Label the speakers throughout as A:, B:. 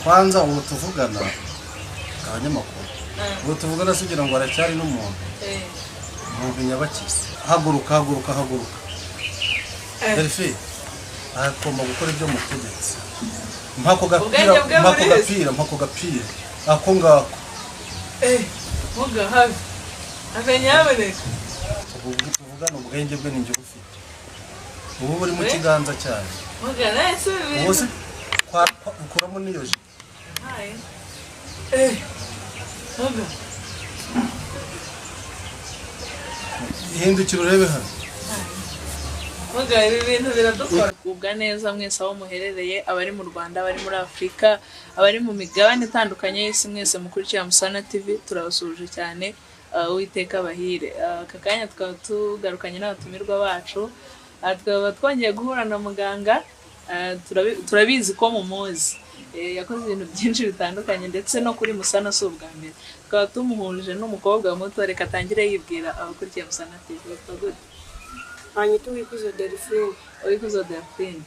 A: kwanza ubu tuvugana abanyamakuru ubu tuvugana sugira ngo aracyari n'umuntu umuntu nyabakizi haguruka Delphi agomba gukora ibyo mutegetse mpako gapira ako ngako
B: vuga hafi akanyaboneka
A: tuvugana ubwenge bwe ninjye ufite ubu buri mu kiganza cyane
B: vuga nese
A: bose ukuramo niyo je
B: vuga
A: hindukira urebe hano
B: vuga ibi bintu biradukora ubwa neza mwese aho muherereye abari mu Rwanda abari muri Afrika abari mu migabane itandukanye y'isi mwese mukurikira Musana TV turabasuje cyane Uwiteka bahire aka kanya tukaba tugarukanye n'abatumirwa bacu tukaba twongeye guhura na muganga turabizi ko mumuzi yakoze ibintu byinshi bitandukanye ndetse no kuri Musana si ubwa mbere tukaba tumuhuje n'umukobwa muto reka atangire yibwira abakurikiye Musana TV
C: Anyita Uwikuzo Delphine.
B: Uwikuzo Delphine.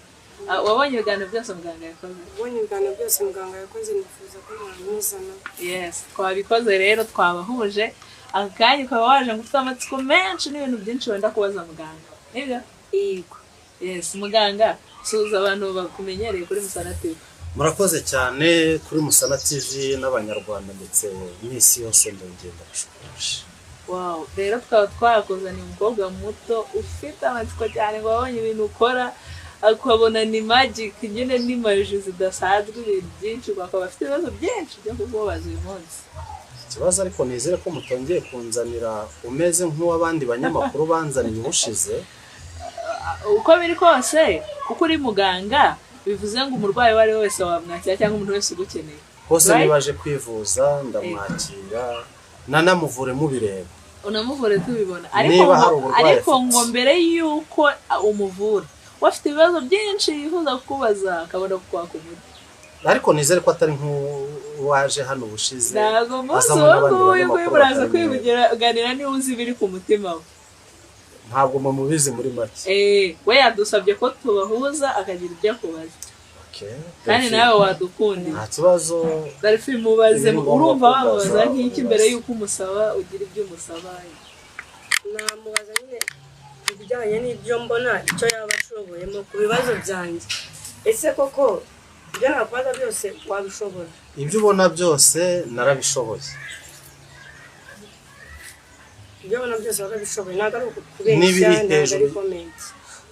B: Wabonye ibiganiro byose muganga yakoze?
C: Wabonye ibiganiro byose muganga yakoze nifuza ko mwamuzana.
B: Yes, twabikoze rero twabahuje. Akanya ukaba waje ngufite amatsiko menshi n'ibintu byinshi wenda kubaza muganga. Nibyo?
C: Yego.
B: Yes, muganga suza abantu bakumenyereye kuri Musana TV.
A: Murakoze cyane kuri Musana TV n'abanyarwanda ndetse n'isi yose ndagenda bashukuje.
B: Wow, rero tukaba twakuzaniye umukobwa muto ufite amatsiko cyane ngo abonye ibintu ukora akabona ni magic nyine ni maji zidasanzwe ibintu byinshi bakaba bafite ibibazo byinshi byo kubabaza uyu munsi.
A: Ikibazo ariko nizere ko mutongeye kunzanira umeze nk'uwabandi banyamakuru banzaniye ubushize.
B: Uko biri kose kuko uri muganga bivuze ngo umurwayi wari wese wamwakira cyangwa umuntu wese ugukeneye.
A: Hose nibaje kwivuza ndamwakira nanamuvure mubireba.
B: Unamuvure tubibona ariko ngo mbere yuko umuvura wafite ibibazo byinshi yifuza kukubaza akabona kwaka umuti.
A: Ariko nizere ko atari nk'uwaje hano ubushize.
B: Ntago musogo buraza kwivuganira niba uzi biri ku mutima we.
A: Ntabwo mubizi muri make.
B: We yadusabye ko tubahuza akagira ibyo akubaza. Kandi nawe wadukundi.
A: Nta kibazo.
B: Delphi mubaze urumva wamubaza nk'iki mbere yuko umusaba ugira ibyo umusaba.
C: Namubaza nyine ibijyanye n'ibyo mbona icyo yaba ashoboyemo ku bibazo byanjye. Ese koko ibyo nakubaza byose wabishobora?
A: Ibyo ubona byose narabishoboye.
C: Ibyo ubona byose warabishoboye ntabwo ari ukubeshya ntabwo ari comment.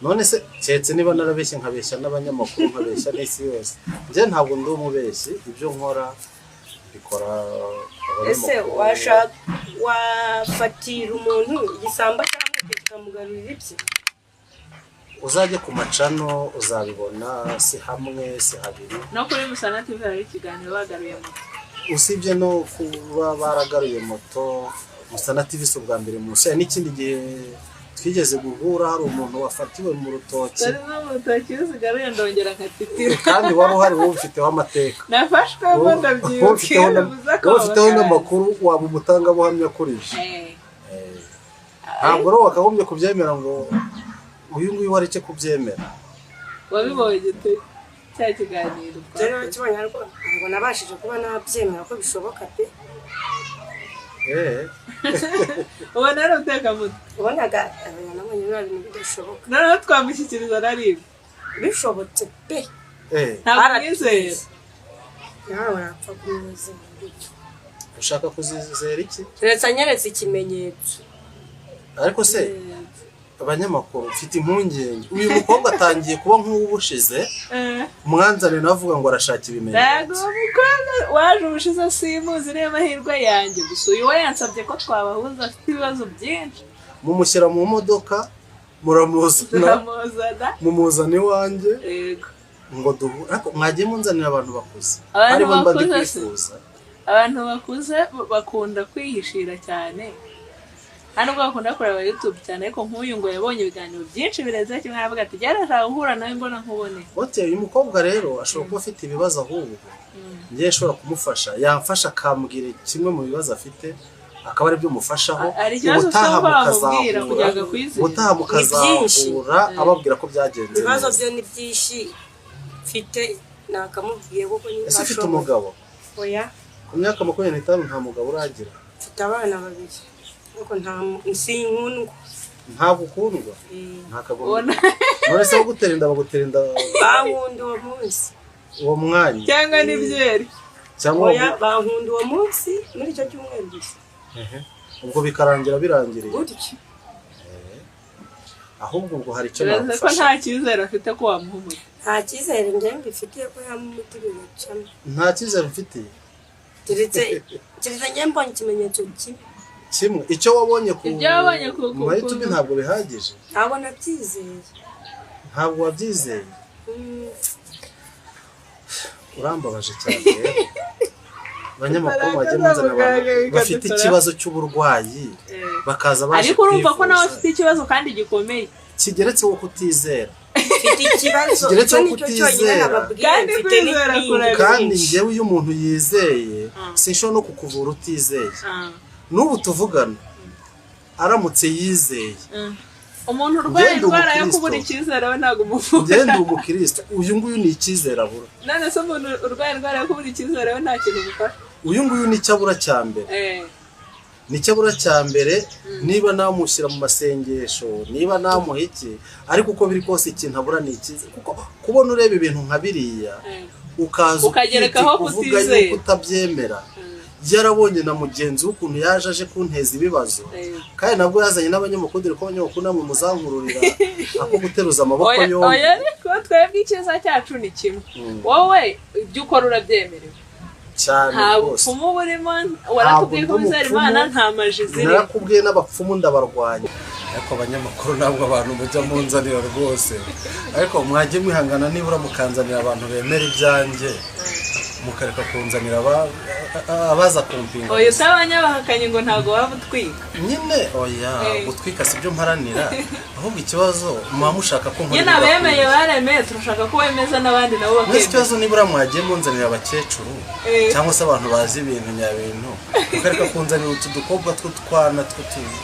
A: None se cyetse niba narabeshye nkabeshya n'abanyamakuru nkabeshya n'isi yose nje ntabwo ndi umubeshyi ibyo nkora bikora
C: ese wafatira umuntu igisamba cyangwa kikamugarurira ibye
A: uzajye ku macano uzabibona si hamwe si habiri
B: no kuri Musana TV hari ikiganiro bagaruye moto
A: usibye no kuba baragaruye moto Musana TV si ubwa mbere mu se n'ikindi gihe twigeze guhura hari umuntu wafatiwe mu rutoki
B: usigaruye ndongera nkatitira
A: kandi wari uhari wowe ufiteho amateka
B: nafashwe ngo ndabyibuke
A: ufiteho n'amakuru waba umutangabuhamya kurije ntabwo rero wakagombye kubyemera ngo uyu nguyu wareke kubyemera
B: wabibonye gute cya kiganiro
C: rero kibonye ariko ngo nabashije kuba nabyemera ko bishoboka pe
B: ubona ari uteka muto
C: ubonaga nabonye biba ibintu bidashoboka
B: noneho twamushyikiriza naribi
C: bishobotse pe
B: ntabwo mwizera
C: nawe urapfa kumwizera
A: ushaka kuzizera iki
C: retse anyeretse ikimenyetso
A: ariko se abanyamakuru ufite impungenge uyu mukobwa atangiye kuba nk'ubushize umwanzane navuga ngo arashaka ibimenyetso
B: waje ubushize simuzi niyo mahirwe yanjye gusa uyu we yansabye ko twabahuza afite ibibazo byinshi
A: mumushyira mu modoka mumuzana iwanjye ngo mwagiye munzanira abantu bakuze
B: abantu bakuze bakunda kwihishira cyane hano bakunda kureba YouTube cyane ariko nk'uyu ngo yabonye ibiganiro byinshi birenze kimwe aravuga ati gerashaka guhura nawe mbona nkubone
A: hotel uyu mukobwa rero ashobora kuba afite ibibazo ahubwo ngiye ashobora kumufasha yamfasha akambwira kimwe mu bibazo afite akaba ari byo mufashaho ubutaha mukazahura ababwira ko byagenze
C: ibibazo byo ni byinshi mfite nakamubwiye kuko niba
A: ese ufite umugabo
C: oya
A: ku myaka 25 nta mugabo uragira
C: mfite abana babiri ariko sinkundwa
A: ntabwo ukundwa none se bagutera inda
C: bankunda uwo munsi
A: uwo mwanya
B: cyangwa n'ibyeri
A: cyangwa
C: oya bankunda uwo munsi muri icyo cyumweru gusa
A: ubwo bikarangira birangiriye
C: gutyo
A: ahubwo ubwo hari icyo
B: nagufasha ko nta cyizere afite ko wamuhumura
C: nta cyizere njye mbifitiye ko yamuti bigacamo
A: nta cyizere mfitiye
C: keretse njye mbonye ikimenyetso
A: kimwe icyo wabonye ku YouTube ntabwo bihagije
C: ntabwo nabyizeye
A: ntabwo wabyizeye urambabaje cyane abanyamakuru bajya muzana abantu bafite ikibazo cy'uburwayi bakaza baje
B: ariko urumva ko nawe afite ikibazo kandi gikomeye
A: kigeretse wo kutizera
C: mfite ikibazo
A: kigeretse wo kutizera kandi njyewe iyo umuntu yizeye sinshobora no kukuvura utizeye n'ubu tuvugana aramutse yizeye
B: umuntu urwaye indwara yo kubura icyizere we ntabwo umuvura
A: ngende umukristo uyu nguyu ni icyizere abura
B: none se umuntu urwaye indwara yo kubura icyizere we nta kintu bufasha
A: uyu nguyu ni icyabura cya mbere ni icyabura cya mbere niba namushyira mu masengesho niba namuha iki ariko uko biri kose ikintu abura ni icyizere kuko kubona ureba ibintu nka biriya ukaza kuvuga yuko utabyemera yarabonye na mugenzi w'ukuntu yaje aje kunteza ibibazo kandi nabwo yazanye n'abanyamakuru dore ko abanyamakuru namwe muzankururira ako guteruza amaboko yombi
B: oya ariko twebwe icyiza cyacu ni kimwe wowe ibyo ukora urabyemerewe
A: cyane rwose
B: nta bupfumu burimo waratubwiye ko bizera imana nta maji ziri
A: narakubwiye n'abapfumu ndabarwanya ariko abanyamakuru ntabwo abantu mujya munzanira rwose ariko mwajye mwihangana nibura mukanzanira abantu bemera ibyanjye mukareka kunzanira abaza kumpinga
B: oya utabanyabahakanye ngo ntabwo waba utwika
A: nyine oya gutwika si byo mparanira ahubwo ikibazo muba mushaka ko nkorera
B: nyine abemeye baremeye turashaka ko wemeza n'abandi nabo bakemeza
A: ikibazo nibura mwagiye munzanira abakecuru cyangwa se abantu bazi ibintu nyabintu mukareka kunzanira utu dukobwa tw'utwana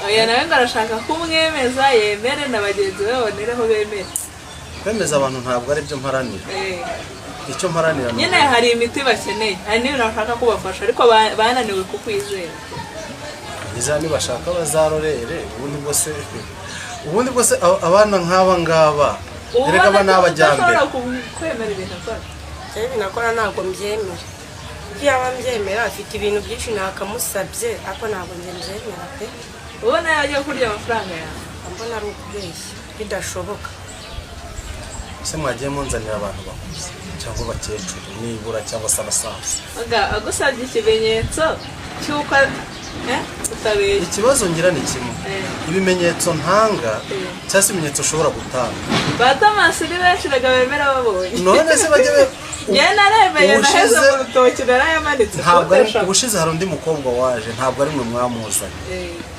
B: oya nawe ngo arashaka ko umwemeza yemere na bagenzi be babonereho bemere
A: kwemeza abantu ntabwo ari byo mparanira icyo mparanira
B: nyine hari imiti bakeneye hari n'ibintu bashaka kubafasha ariko bananiwe kukwizera
A: izana nibashaka bazarorere ubundi bwose abana nk'aba ngaba erega aba n'abajyambere
B: kwemera ibintu akora
C: ibintu akora ntabwo mbyemera iyo aba mbyemera afite ibintu byinshi nakamusabye ariko ntabwo mbyemera pe
B: ubona yagiye kurya amafaranga yawe
C: mbona ari ukubeshya bidashoboka
A: ese mwagiye munzanira abantu bakuze cyangwa abakecuru nibura cyangwa se abasaza
B: agusabye ikimenyetso cy'uko utabeshya
A: ikibazo ngira ni kimwe ibimenyetso ntanga cyangwa se ibimenyetso ushobora gutanga
B: ba Thomas ni benshi raga bemera babonye
A: none se bajye
B: njye naremeye naheze mu rutoki narayamanitse
A: ntabwo ari ubushize hari undi mukobwa waje ntabwo ari mwe mwamuzanye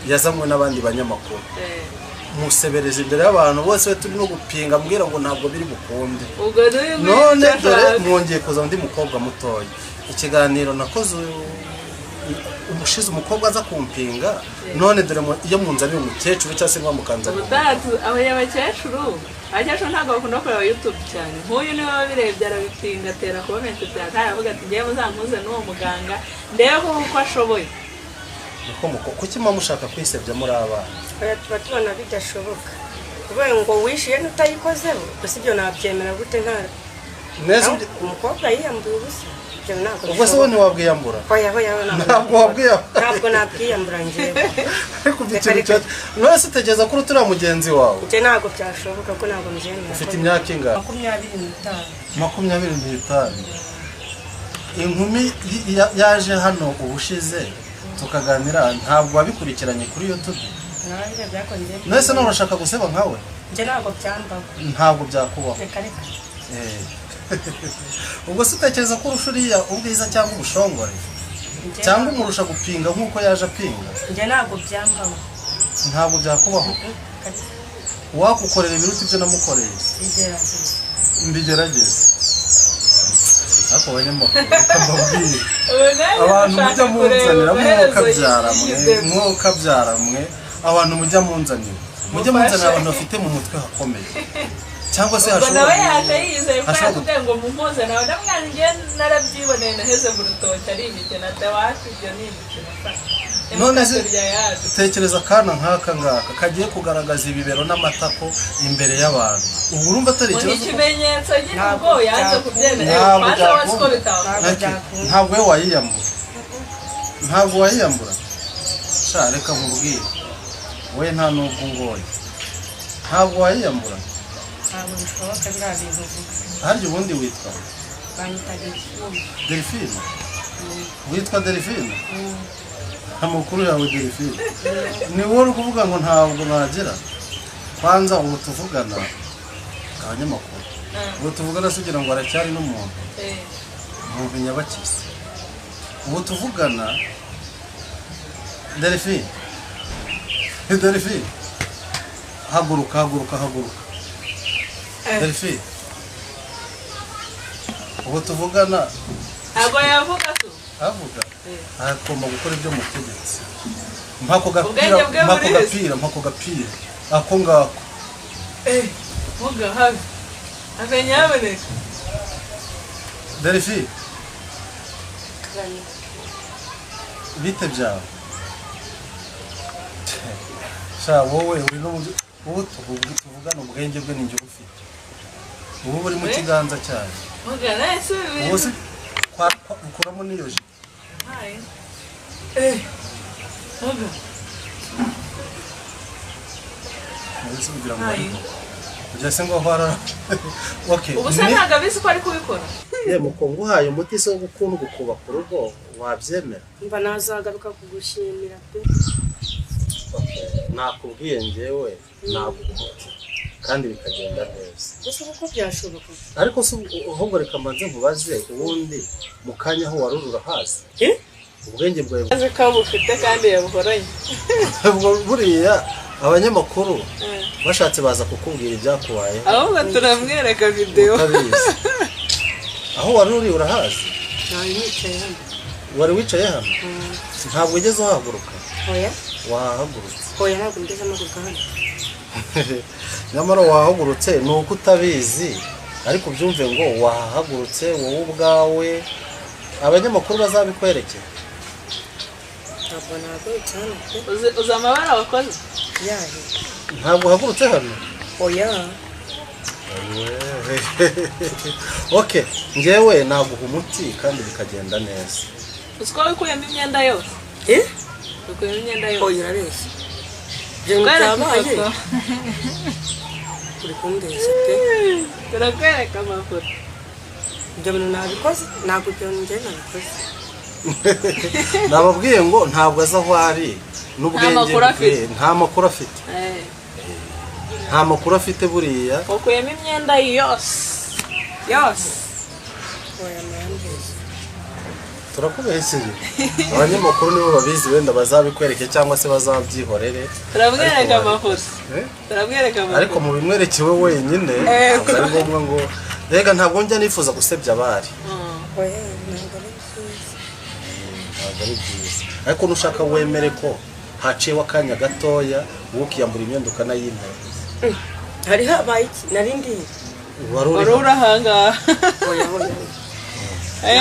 A: yazanywe n'abandi banyamakuru musebereza imbere y'abantu bose turi no gupinga mbwira ngo ntabwo biri bukunde none dore mwongeye kuza undi mukobwa mutoya ikiganiro nakoze umushize umukobwa aza kumpinga none dore iyo munzaniye umukecuru cyangwa se mwamukanzaniye
B: aho y'abakecuru abakecuru ntabwo bakunda kureba YouTube cyane nk'uyu niwe wabirebye arabipinga atera comment cyane aravuga ati ngewe muzampuze n'uwo muganga ndebe ko ashoboye
A: kuki muba mushaka kwisebya muri abana
C: tuba tubona bidashoboka ubaye ngo wishyuye n'utayikozeho gusa ibyo nabyemera gute umukobwa yiyambuye ubusa
A: ubwo se we ntiwabwiyambura
C: ntabwo nabwiyambura ngewe
A: ariko ikintu none se utegereza ko uriya mugenzi wawe
C: ibyo ntabwo byashoboka ko ntabwo mbyemera
A: ufite imyaka ingana 25 inkumi yaje hano ubushize tukaganira ntabwo wabikurikiranye kuri YouTube nese none urashaka guseba nkawe
C: njye ntabwo byambaho
A: ntabwo byakubaho ubwo se utekereza ko urusha uriya ubwiza cyangwa ubushongore cyangwa umurusha gupinga nk'uko yaje apinga
C: njye ntabwo byambaho
A: ntabwo byakubaho wakukorera ibiruta ibyo namukoreye mbigerageze ariko abanyamakuru ukambabwira abantu mujya munzanira mwokabyara mwe abantu mujya munzanira abantu bafite mu mutwe hakomeye cyangwa se
B: ubwo nawe yaje yizeye ko yakubwiye ngo mumpoze nawe ndamwana njye narabyiboneye naheze mu rutoki ari imikino atawacu ibyo ni imikino
A: none se tekereza akana nk'aka ngaka kagiye kugaragaza ibibero n'amatako imbere y'abantu ubu urumva atari
B: ikimenyetso cy'ubwo yaje kubyemera maze wasiko bitanga
A: ntabwo we wayiyambura ntabwo wayiyambura sha reka nkubwire we nta nubwo ngoye ntabwo wayiyambura
C: ntabwo bishoboka biriya bintu
A: harya ubundi witwa
C: banyita
A: Delphine witwa Delphine amakuru yawe Delphine ni wowe uri kuvuga ngo ntabwo nagera kwanza ubu tuvugana abanyamakuru ubu tuvugana sugira ngo aracyari n'umuntu umuntu nyabakizi ubu tuvugana Delphine haguruka Delphine ubu tuvugana
B: ntabwo yavuga tu
A: avuga agomba gukora ibyo mutegetse mpako gapira ako ngako
B: vuga habi akanyaboneka
A: Delphine bite byawe sha wowe uri no ubu tuvugana ubwenge bwe n'injye ufite ubu buri mu kiganza cyane
B: vuga nese
A: ubu se ukuramo n'iyo ji
B: vuga
A: mbese kugira ngo kujya se ngo hora okay
B: ubu se ntabwo abizi ko ari kubikora
A: mukongo uhaye umuti se wo gukunda gukuba ku rugo wabyemera
C: mba nazagaruka kugushimira pe
A: nakubwiye njyewe ntabwo umuti kandi bikagenda neza
C: gusa uko byashoboka
A: ariko se ahubwo reka mbanze nkubaze ubundi mu kanya aho warurura hasi ubwenge bwawe
B: azi ko bufite kandi yabuhoranye
A: ubwo buriya abanyamakuru bashatse baza kukubwira ibyakubaye
B: ahubwo turamwereka video
A: aho waruri urahazi wari wicaye hano ntabwo ugeze uhaguruka
C: oya
A: wahagurutse
C: oya ntabwo ngeze amaguruka hano
A: nyamara wahagurutse ni uko utabizi ariko byumve ngo wahagurutse wowe ubwawe abanyamakuru bazabikwerekera
C: ntabwo nahagurutse hano
B: uzi amabara wakoze
C: yaje
A: ntabwo uhagurutse hano
C: oya
A: okay njyewe naguha umuti kandi bikagenda neza
B: uziko wikuyemo imyenda yose wikuyemo imyenda yose
C: oya urabeshya byabaye uri kumbeshya pe
B: turakwereka amafoto
C: ibyo bintu nabikoze ntabwo ibyo njye nabikoze
A: nababwiye ngo ntabwo aza aho ari n'ubwenge bwe nta makuru afite nta makuru afite buriya
B: ukuyemo imyenda yose
C: oya mayambeshya
A: turakubeshyeye abanyamakuru nibo babizi wenda bazabikwereke cyangwa se bazabyihorere
B: turabwereka amafoto
A: ariko mu bimwerekewe wenyine ntabwo ari ngombwa ngo rega ntabwo njya nifuza gusebya abari
C: oya
A: ntabwo ari byiza ariko nushaka wemere ko haciyeho akanya gatoya wowe ukiyambura imyenda ukanayintera
C: hari habaye iki nari ndiye
A: wari
B: urahangaha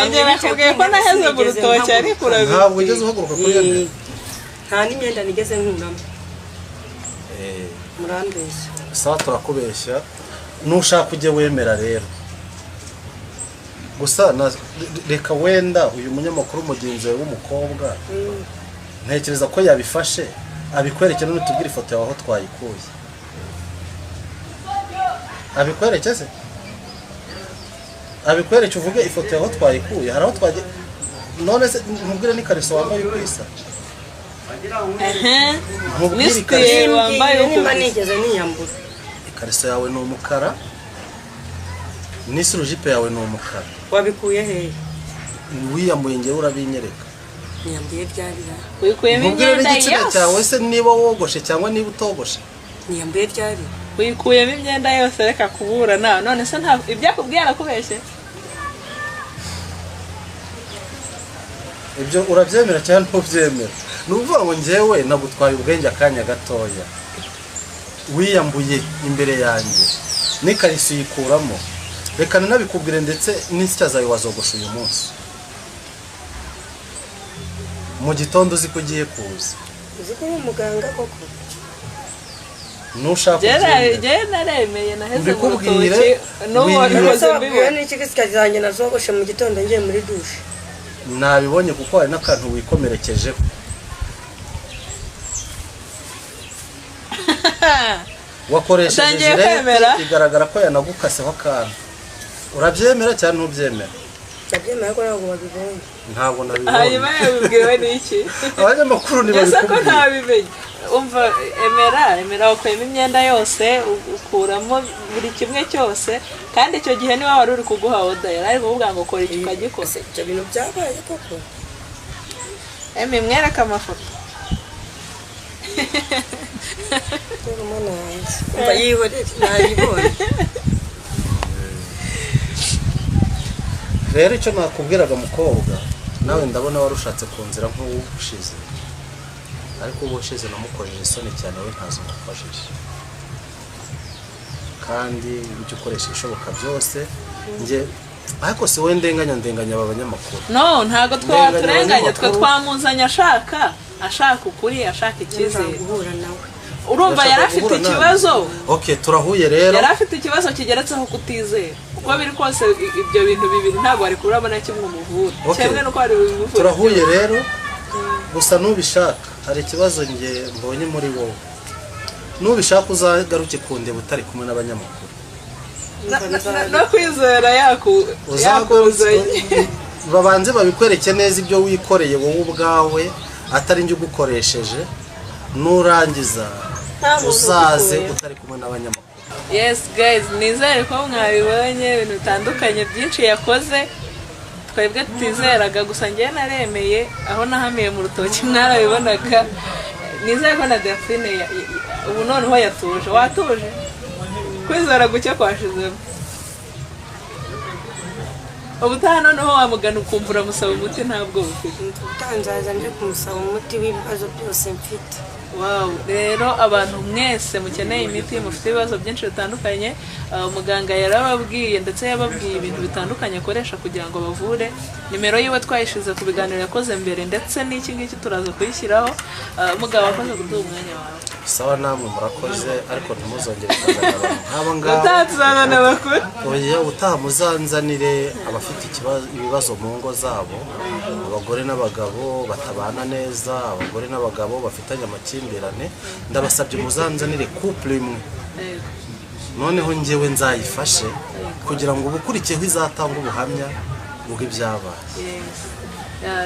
B: njye nakubwiye ko naheze mu rutoki ariko urabizi
A: ntabwo ugeze uhaguruka kuri iyo ntebe
C: nta n'imyenda nigeze nkuramo murambeshya
A: sawa turakubeshya nushaka ujye wemera rero gusa reka wenda uyu munyamakuru mugenzi wawe w'umukobwa ntekereza ko yabifashe abikwereke none tubwire ifoto yawe aho twayikuye abikwereke se abikwereke uvuge ifoto yawe aho twayikuye hari aho twagiye none se nkubwire n'ikariso wambaye ukwisa
B: nisitiye wambaye
C: nimba nigeze niyambura
A: ikariso yawe ni umukara n'isurujipe yawe ni umukara
C: wabikuye hehe
A: wiyambuye ngewe urabinyereka
C: niyambuye ryarira
B: wikuyemo imyenda
A: yose cyawe se niba wogoshe cyangwa niba utogoshe
C: niyambuye ryarira
B: wikuyemo imyenda yose reka kuburana none se ntabwo ibyakubwiye arakubeshye
A: ibyo urabyemera cyangwa ntubyemera ni ukuvuga ngo ngewe nagutwaye ubwenge akanya gatoya wiyambuye imbere yanjye n'ikarisi uyikuramo. Reka nabikubwire ndetse n'insya zawe wazogosha uyu munsi mu gitondo uzi ko ugiye kuza.
C: uzi ko uri umuganga koko
A: nushaka
B: je naremeye naheze mu
A: mbikubwire
B: rutoki n'uwabikoze
C: mbibona n'iki zanjye nazogoshe mu gitondo ngiye muri douche.
A: nabibonye kuko hari n'akantu wikomerekejeho. wakoresheje jirete igaragara ko yanagukaseho akantu. urabyemera cyane ntubyemera?
C: ndabyemera ko ntabwo wabibonye.
A: ntabwo nabibonye.
B: hanyuma yabibwiwe n'iki?
A: abanyamakuru ntibabikubwiye.
B: ko ntabimenye. umva emera wakuyemo imyenda yose ukuramo buri kimwe cyose kandi icyo gihe niba wari uri kuguha oda yari ari kuvuga ngo kora iki ukagikora.
C: ibyo bintu byabaye koko?
B: mwereke amafoto.
C: umva yihorere ntabibonye.
A: rero icyo nakubwiraga mukobwa nawe ndabona warushatse ku nzira nk'uwushize ariko ubu ushize namukoreye isoni cyane we ntazo mufashije kandi ujye ukoresha ibishoboka byose njye ariko si wowe ndenganya aba banyamakuru.
B: No ntago twaturenganya twe twamuzanye ashaka ukuri ashaka icyizere.
C: guhura nawe
B: urumva yari afite ikibazo.
A: Okay turahuye rero.
B: yari afite ikibazo kigeretseho kutizera uko biri kose ibyo bintu bibiri ntabwo ari kurabona kimwe umuvura cyangwa nuko ari bimuvura.
A: turahuye rero gusa nubishaka hari ikibazo nge mbonye muri wowe nubishaka uzagaruke kundeba utari kumwe n'abanyamakuru.
B: no kwizera yakuzanye
A: babanze babikwereke neza ibyo wikoreye wowe ubwawe atari njye ugukoresheje nurangiza uzaze utari kumwe n'abanyamakuru.
B: Yes guys, nizere ko mwabibonye ibintu bitandukanye byinshi yakoze twebwe tutizeraga gusa njye naremeye aho nahamiye mu rutoki mwarabibonaga. nizere ko na Delphine ubu noneho yatuje. watuje kwizera guke kwashizemo ubutaha noneho wamugana ukumva uramusaba umuti ntabwo ufite.
C: utanzaza nje kumusaba umuti w'ibibazo byose mfite.
B: Wow, rero abantu mwese mukeneye imiti mufite ibibazo byinshi bitandukanye muganga yarababwiye ndetse yababwiye ibintu bitandukanye akoresha kugira ngo bavure. nimero yiwe twayishize ku biganiro yakoze mbere ndetse n'iki ngiki turaza kuyishyiraho. mugabo wakoze kuduha umwanya wawe.
A: sawa namwe murakoze ariko ntimuzongere kuzana abantu nk'aba ngaba.
B: utatuzanana bakuru.
A: oya utaha muzanzanire abafite ibibazo mu ngo zabo abagore n'abagabo batabana neza abagore n'abagabo bafitanye amakimbirane ndabasabye muzanzanire couple imwe noneho njyewe nzayifashe kugira ngo ubukurikiyeho izatanga ubuhamya bw'ibyabaye.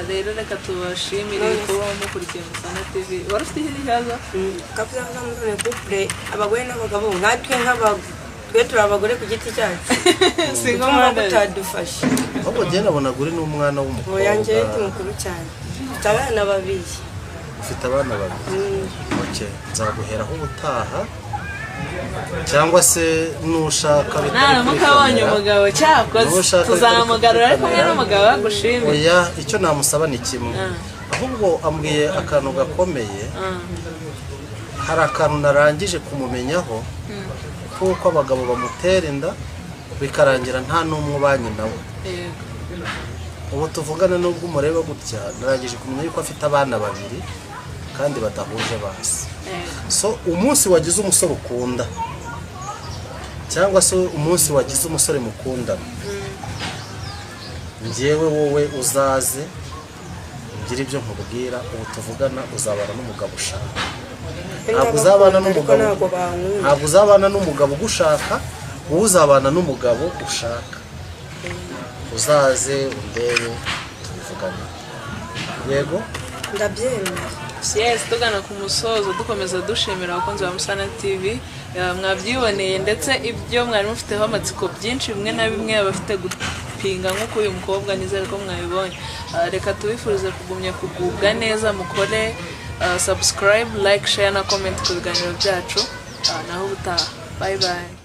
B: rero reka tubashimire kuba mukurikiye Musana TV. wari ufite ikindi kibazo?
C: kavuga ngo muzane couple abagore n'abagabo natwe twe turi abagore ku giti cyacu singo mutadufashe.
A: ahubwo njye nabonaga uri n'umwana w'umukobwa.
C: oya njye ndi mukuru cyane mfite abana babiri.
A: ufite abana babiri? okay nzaguheraho ubutaha cyangwa se nushaka
B: mukabonye umugabo cyakoze tuzamugarura ariko kumwe n'umugabo bagushimye.
A: oya icyo namusaba ni kimwe ahubwo ambwiye akantu gakomeye. hari akantu narangije kumumenyaho kuko abagabo bamutera inda bikarangira nta n'umwe ubanye nawe. ubu tuvugana n'ubwo umureba gutya narangije kumenya yuko afite abana babiri kandi badahuje basi. so umunsi wagize umusore ukunda cyangwa se umunsi wagize umusore mukundana njyewe wowe uzaze ngira ibyo nkubwira. ubu tuvugana uzabana n'umugabo ushaka. ntabwo uzabana n'umugabo ugushaka wowe uzabana n'umugabo ushaka. uzaze undebe tubivugane. yego
C: ndabyemera.
B: yes tugana ku musozo dukomeza dushimira abakunzi ba Musana TV. mwabyiboneye ndetse ibyo mwari mufiteho amatsiko byinshi bimwe na bimwe abafite gupinga nk'uko uyu mukobwa nizere ko mwabibonye. reka tubifurize kugumya kugubwa neza mukore subscribe like share na comment ku biganiro byacu naho ubutaha. bye bye.